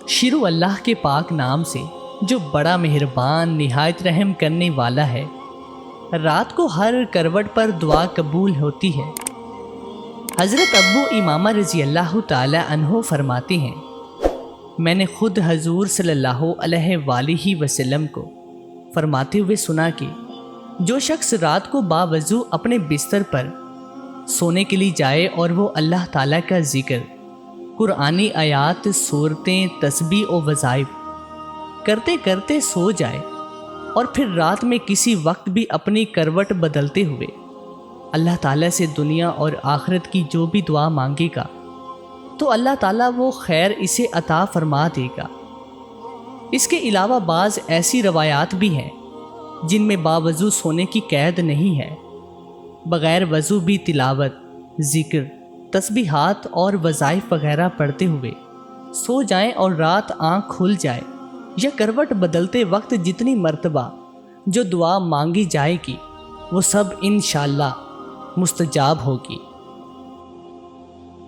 شروع اللہ کے پاک نام سے جو بڑا مہربان نہایت رحم کرنے والا ہے۔ رات کو ہر کروٹ پر دعا قبول ہوتی ہے۔ حضرت ابو امامہ رضی اللہ تعالی عنہ فرماتے ہیں، میں نے خود حضور صلی اللہ علیہ وآلہ وسلم کو فرماتے ہوئے سنا کہ جو شخص رات کو باوضو اپنے بستر پر سونے کے لیے جائے اور وہ اللہ تعالیٰ کا ذکر، قرآنی آیات، سورتیں، تسبیح و وظائف کرتے کرتے سو جائے اور پھر رات میں کسی وقت بھی اپنی کروٹ بدلتے ہوئے اللہ تعالیٰ سے دنیا اور آخرت کی جو بھی دعا مانگے گا تو اللہ تعالیٰ وہ خیر اسے عطا فرما دے گا۔ اس کے علاوہ بعض ایسی روایات بھی ہیں جن میں باوضو سونے کی قید نہیں ہے، بغیر وضو بھی تلاوت، ذکر، تسبیحات اور وظائف وغیرہ پڑھتے ہوئے سو جائیں اور رات آنکھ کھل جائے یا کروٹ بدلتے وقت جتنی مرتبہ جو دعا مانگی جائے گی وہ سب انشاءاللہ مستجاب ہوگی۔